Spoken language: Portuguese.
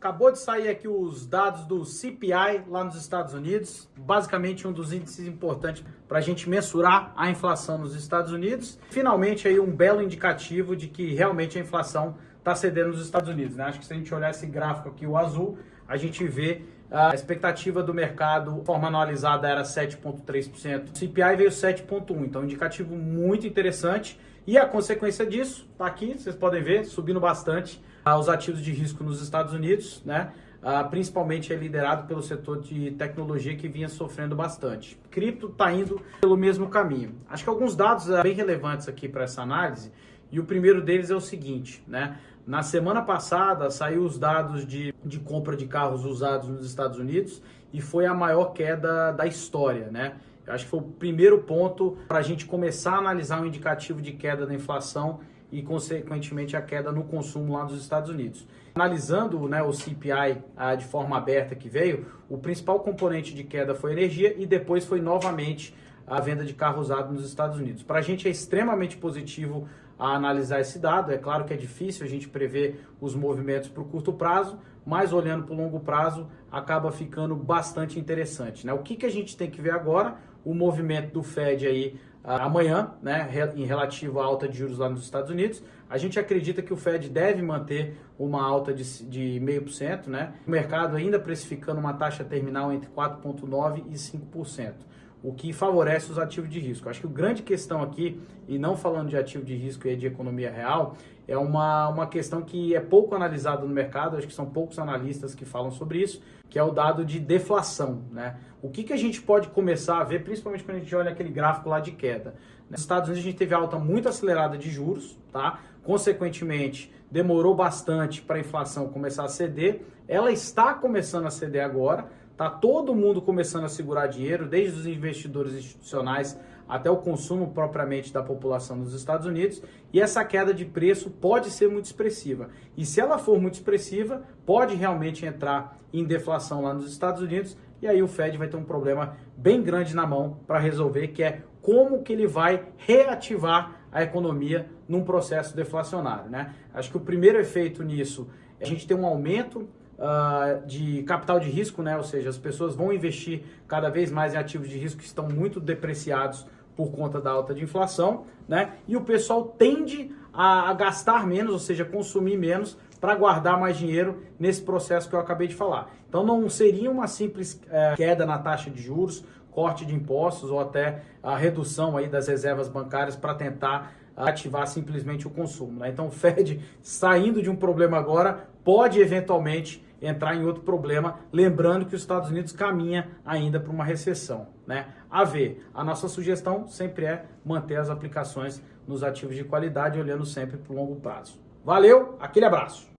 Acabou de sair aqui os dados do CPI lá nos Estados Unidos, basicamente um dos índices importantes para a gente mensurar a inflação nos Estados Unidos. Finalmente aí um belo indicativo de que realmente a inflação está cedendo nos Estados Unidos, né? Acho que se a gente olhar esse gráfico aqui, o azul, a gente vê a expectativa do mercado, de forma anualizada, era 7,3%. O CPI veio 7,1%, então um indicativo muito interessante. E a consequência disso, está aqui, vocês podem ver, subindo bastante os ativos de risco nos Estados Unidos, né? Principalmente é liderado pelo setor de tecnologia que vinha sofrendo bastante. Cripto está indo pelo mesmo caminho. Acho que alguns dados bem relevantes aqui para essa análise, e o primeiro deles é o seguinte, né? Na semana passada saiu os dados de compra de carros usados nos Estados Unidos e foi a maior queda da história, né? Eu acho que foi o primeiro ponto para a gente começar a analisar um indicativo de queda da inflação e, consequentemente, a queda no consumo lá nos Estados Unidos. Analisando, né, o CPI de forma aberta que veio, o principal componente de queda foi energia e depois foi novamente a venda de carro usado nos Estados Unidos. Para a gente é extremamente positivo a analisar esse dado. É claro que é difícil a gente prever os movimentos para o curto prazo, mas olhando para o longo prazo acaba ficando bastante interessante, né? O que a gente tem que ver agora? O movimento do Fed aí amanhã, né, em relativo à alta de juros lá nos Estados Unidos. A gente acredita que o Fed deve manter uma alta de 0,5%, né? O mercado ainda precificando uma taxa terminal entre 4,9% e 5%. O que favorece os ativos de risco. Acho que a grande questão aqui, e não falando de ativo de risco e de economia real, é uma questão que é pouco analisada no mercado, acho que são poucos analistas que falam sobre isso, que é o dado de deflação, né? O que a gente pode começar a ver, principalmente quando a gente olha aquele gráfico lá de queda. Nos Estados Unidos a gente teve alta muito acelerada de juros, tá? Consequentemente, demorou bastante para a inflação começar a ceder, ela está começando a ceder agora. Tá todo mundo começando a segurar dinheiro, desde os investidores institucionais até o consumo propriamente da população nos Estados Unidos, e essa queda de preço pode ser muito expressiva. E se ela for muito expressiva, pode realmente entrar em deflação lá nos Estados Unidos, e aí o Fed vai ter um problema bem grande na mão para resolver, que é como que ele vai reativar a economia num processo deflacionário, né? Acho que o primeiro efeito nisso é a gente ter um aumento de capital de risco, né? Ou seja, as pessoas vão investir cada vez mais em ativos de risco que estão muito depreciados por conta da alta de inflação, né? E o pessoal tende a gastar menos, ou seja, consumir menos para guardar mais dinheiro nesse processo que eu acabei de falar. Então não seria uma simples queda na taxa de juros, corte de impostos ou até a redução aí das reservas bancárias para tentar ativar simplesmente o consumo, né? Então o Fed, saindo de um problema agora, pode eventualmente entrar em outro problema, lembrando que os Estados Unidos caminha ainda para uma recessão, né? A ver, a nossa sugestão sempre é manter as aplicações nos ativos de qualidade, olhando sempre para o longo prazo. Valeu, aquele abraço!